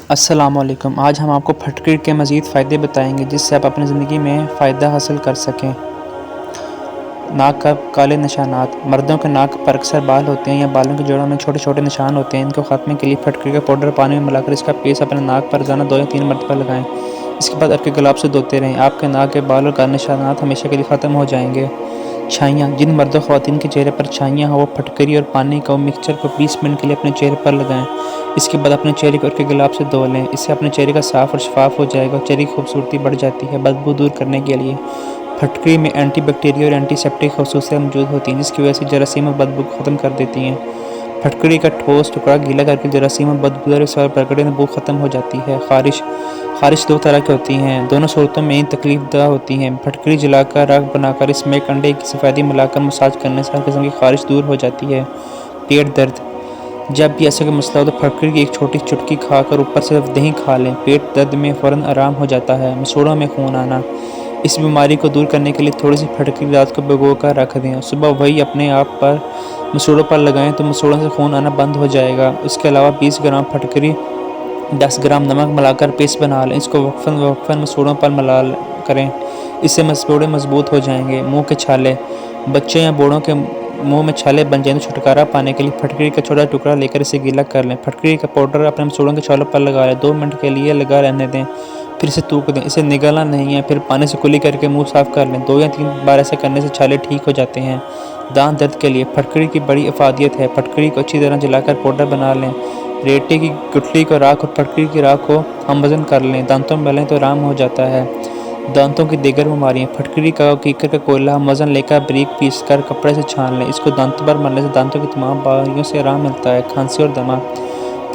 السلام علیکم۔ آج ہم آپ کو پھٹکری کے مزید فائدے بتائیں گے جس سے آپ اپنی زندگی میں فائدہ حاصل کر سکیں۔ ناک کا کالے نشانات۔ مردوں کے ناک پر اکثر بال ہوتے ہیں یا بالوں کی جڑوں میں چھوٹے چھوٹے نشان ہوتے ہیں۔ ان کو خاتمے کے لیے پھٹکری کا پاؤڈر پانی میں ملا کر اس کا پیسٹ اپنے ناک پر روزانہ 2 یا 3 مرتبہ لگائیں۔ اس کے بعد ہلکے گلاب سے دھوتے رہیں۔ آپ کے ناک کے بال اور کالے نشانات ہمیشہ کے لیے ختم ہو جائیں گے۔ چھائیاں۔ جن مرد و خواتین کے چہرے پر چھائیاں ہوں وہ پھٹکری اور پانی کا مکسچر کو 20 منٹ کے لیے اپنے چہرے پر لگائیں۔ اس کے بعد اپنے چہرے کو ہلکے گلاب سے دھو لیں۔ اس سے اپنے چہرے کا صاف اور شفاف ہو جائے گا اور چہرے کی خوبصورتی بڑھ جاتی ہے۔ بدبو دور کرنے کے لیے پھٹکری میں اینٹی بیکٹیریل اور اینٹی سیپٹک خصوصیات موجود ہوتی ہیں جس کی وجہ سے جراثیم اور بدبو کو ختم کر دیتی ہیں۔ پھٹکری کا ٹھوس ٹکڑا گیلا کر کے جراثیم اور بدبودار سوائے پھٹکری میں بو ختم ہو جاتی ہے۔ خارش 2 طرح کی ہوتی ہیں، دونوں صورتوں میں تکلیف دہ ہوتی ہیں۔ پھٹکری جلا کر راکھ بنا کر اس میں ایک انڈے کی سفیدی ملا کر مساج کرنے سے ہر قسم کی خارش دور ہو جاتی ہے۔ پیٹ درد۔ جب بھی ایسا کوئی مسئلہ ہو تو پھٹکری کی ایک چھوٹی چٹکی کھا کر اوپر سے دہی کھا لیں۔ پیٹ درد میں فوراً آرام ہو جاتا ہے۔ مسوڑھوں میں خون آنا۔ اس بیماری کو دور کرنے کے لیے تھوڑی سی پھٹکری رات کو بھگو کر رکھ دیں۔ صبح وہی اپنے آپ پر مسوڑھوں پر لگائیں تو مسوڑھوں سے خون آنا بند ہو جائے گا۔ اس کے علاوہ 20 گرام پھٹکری 10 گرام نمک ملا کر پیسٹ بنا لیں۔ اس کو وقفاً مسوڑھوں پر ملا کریں۔ اس سے مسوڑھے مضبوط ہو جائیں گے۔ منہ کے چھالے۔ بچوں یا بوڑھوں کے منہ میں چھالے بن جائیں تو چھٹکارا پانے کے لیے پھٹکری کا چھوٹا ٹکڑا لے کر اسے گیلا کر لیں۔ پھٹکری کا پاؤڈر اپنے مسوڑھوں کے چھالوں پر لگا لیں۔ 2 منٹ کے لیے لگا رہنے دیں، پھر اسے تھوک دیں۔ اسے نگلنا نہیں ہے، پھر پانی سے کلی کر کے منہ صاف کر لیں۔ 2 یا 3 بار ایسا کرنے سے چھالے ٹھیک ہو جاتے ہیں۔ دانت درد کے لیے پھٹکری کی بڑی افادیت ہے۔ پھٹکری کو اچھی طرح جلا کر پاؤڈر بنا لیں۔ ریٹے کی گٹھلی کو راکھ اور پھٹکری کی راکھ کو ہم وزن کر لیں۔ دانتوں میں ملیں تو آرام ہو جاتا ہے۔ دانتوں کی دیگر بیماریاں۔ پھٹکری کا کیکر کا کوئلہ ہم وزن لے کر باریک پیس کر کپڑے سے چھان لیں۔ اس کو دانتوں پر ملنے سے دانتوں کی تمام بیماریوں سے آرام ملتا ہے۔ کھانسی اور دمہ۔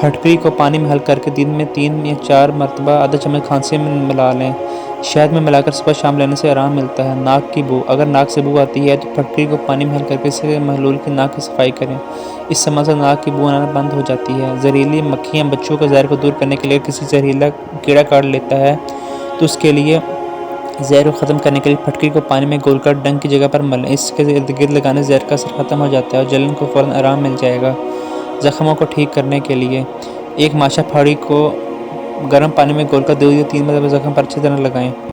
پھٹکری کو پانی میں حل کر کے دن میں 3 یا 4 مرتبہ آدھا چمچ کھانسی میں ملا لیں۔ شہد میں ملا کر صبح شام لینے سے آرام ملتا ہے۔ ناک کی بو۔ اگر ناک سے بو آتی ہے تو پھٹکری کو پانی میں حل کر کے اس سے محلول کی ناک کی صفائی کریں۔ اس سے عمل سے ناک کی بو آنا بند ہو جاتی ہے۔ زہریلی مکھیاں۔ بچوں کے زہر کو دور کرنے کے لیے کسی زہریلا کیڑا کاٹ لیتا ہے تو اس کے لیے زہر کو ختم کرنے کے لیے پھٹکری کو پانی میں گھول کر ڈنک کی جگہ پر ملیں۔ اس کے ارد گرد لگانے سے زہر کا اثر ختم ہو جاتا ہے اور جلن کو فوراً آرام مل جائے گا۔ زخموں کو ٹھیک کرنے کے لیے ایک ماشا پھاڑی کو گرم پانی میں گھول کر 2 یا 3 مرتبہ زخم پر اچھی طرح لگائیں۔